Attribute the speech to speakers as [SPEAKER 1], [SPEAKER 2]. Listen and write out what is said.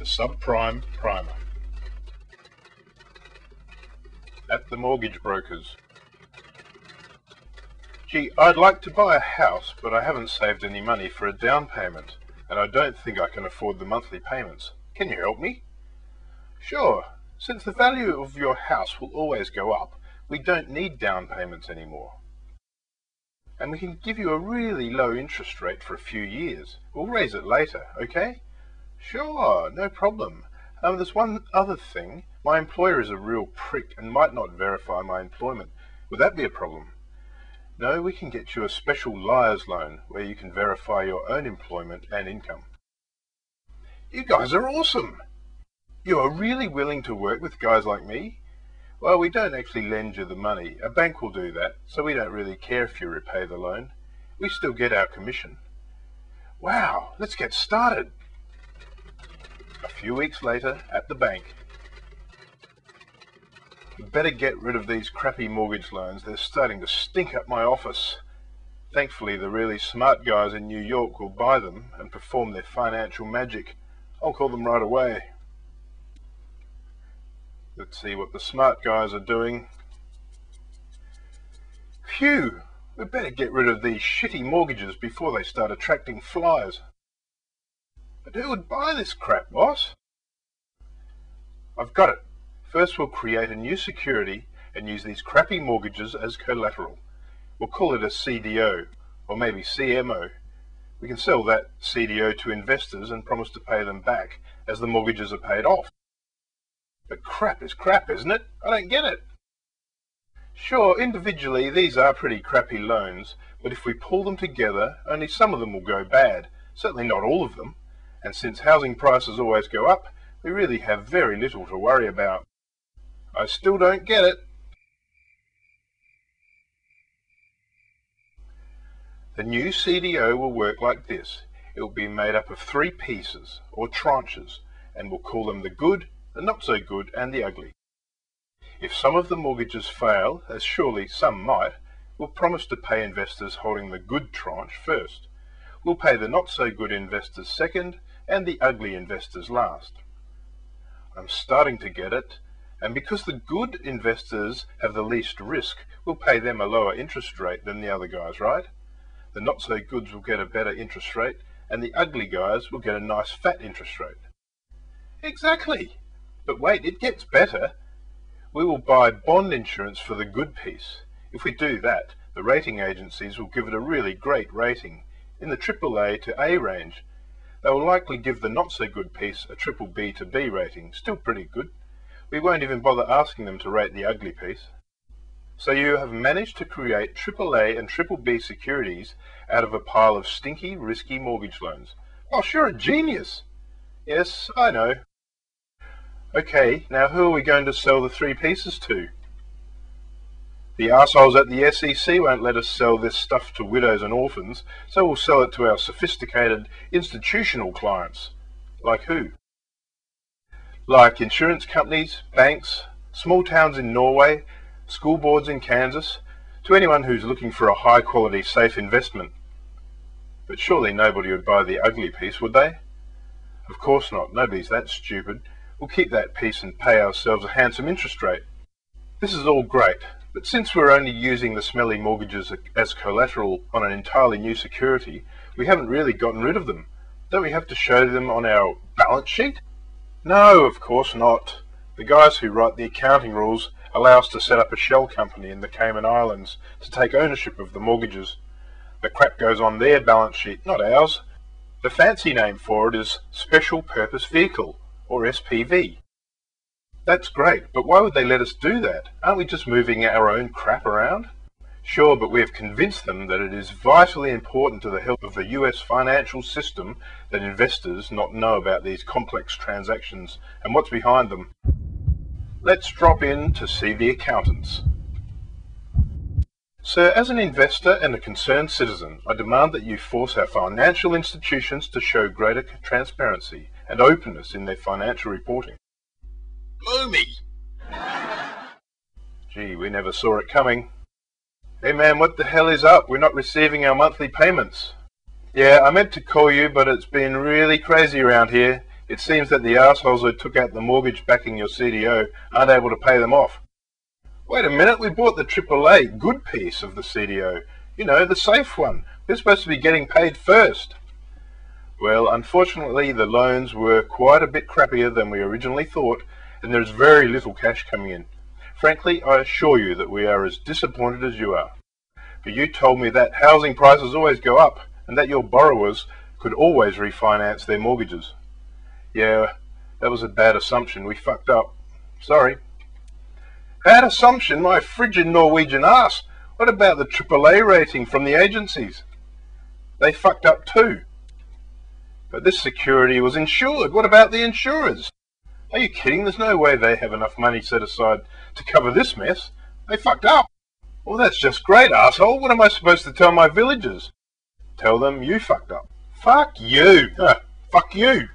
[SPEAKER 1] the Subprime Primer. At the mortgage brokers. Gee, I'd like to buy a house, but I haven't saved any money for a down payment, and I don't think I can afford the monthly payments. Can you help me? Sure. Since the value of your house will always go up, we don't need down payments anymore. And we can give you a really low interest rate for a few years. We'll raise it later, okay? Sure, no problem. There's one other thing. My employer is a real prick and might not verify my employment. Would that be a problem? No, we can get you a special liar's loan where you can verify your own employment and income. You guys are awesome! You are really willing to work with guys like me? Well, we don't actually lend you the money. A bank will do that, so we don't really care if you repay the loan. We still get our commission. Wow, let's get started. A few weeks later, at the bank. We better get rid of these crappy mortgage loans. They're starting to stink up my office. Thankfully, the really smart guys in New York will buy them and perform their financial magic. I'll call them right away. Let's see what the smart guys are doing. Phew! We better get rid of these shitty mortgages before they start attracting flies. But who would buy this crap, boss? I've got it. First we'll create a new security and use these crappy mortgages as collateral. We'll call it a CDO, or maybe CMO. We can sell that CDO to investors and promise to pay them back as the mortgages are paid off. But crap is crap, isn't it? I don't get it. Sure, individually these are pretty crappy loans, but if we pull them together, only some of them will go bad, certainly not all of them. And since housing prices always go up, we really have very little to worry about. I still don't get it. The new CDO will work like this. It will be made up of 3 pieces, or tranches, and we'll call them the good, the not so good, and the ugly. If some of the mortgages fail, as surely some might, we'll promise to pay investors holding the good tranche first. We'll pay the not so good investors second, and the ugly investors last. I'm starting to get it, and because the good investors have the least risk, we'll pay them a lower interest rate than the other guys, right? The not so goods will get a better interest rate, and the ugly guys will get a nice fat interest rate. Exactly! But wait, it gets better. We will buy bond insurance for the good piece. If we do that, the rating agencies will give it a really great rating, in the AAA to A range. They will likely give the not-so-good piece a BBB to B rating, still pretty good. We won't even bother asking them to rate the ugly piece. So you have managed to create AAA and BBB securities out of a pile of stinky, risky mortgage loans. Oh, sure, a genius! Yes, I know. Okay, now who are we going to sell the 3 pieces to? The arseholes at the SEC won't let us sell this stuff to widows and orphans, so we'll sell it to our sophisticated institutional clients. Like who? Like insurance companies, banks, small towns in Norway, school boards in Kansas, to anyone who's looking for a high-quality, safe investment. But surely nobody would buy the ugly piece, would they? Of course not. Nobody's that stupid. We'll keep that piece and pay ourselves a handsome interest rate. This is all great. But since we're only using the smelly mortgages as collateral on an entirely new security, we haven't really gotten rid of them. Don't we have to show them on our balance sheet? No, of course not. The guys who write the accounting rules allow us to set up a shell company in the Cayman Islands to take ownership of the mortgages. The crap goes on their balance sheet, not ours. The fancy name for it is Special Purpose Vehicle, or SPV. That's great, but why would they let us do that? Aren't we just moving our own crap around? Sure, but we have convinced them that it is vitally important to the health of the US financial system that investors not know about these complex transactions and what's behind them. Let's drop in to see the accountants. Sir, as an investor and a concerned citizen, I demand that you force our financial institutions to show greater transparency and openness in their financial reporting. Bloomy! Gee, we never saw it coming. Hey man, what the hell is up? We're not receiving our monthly payments. Yeah, I meant to call you, but it's been really crazy around here. It seems that the assholes who took out the mortgage backing your CDO aren't able to pay them off. Wait a minute, we bought the AAA good piece of the CDO. You know, the safe one. We're supposed to be getting paid first. Well, unfortunately, the loans were quite a bit crappier than we originally thought, and there's very little cash coming in. Frankly, I assure you that we are as disappointed as you are. But you told me that housing prices always go up, and that your borrowers could always refinance their mortgages. Yeah, that was a bad assumption. We fucked up. Sorry. Bad assumption? My frigid Norwegian ass! What about the AAA rating from the agencies? They fucked up too. But this security was insured. What about the insurers? Are you kidding? There's no way they have enough money set aside to cover this mess. They fucked up. Well, that's just great, asshole. What am I supposed to tell my villagers? Tell them you fucked up. Fuck you. Fuck you.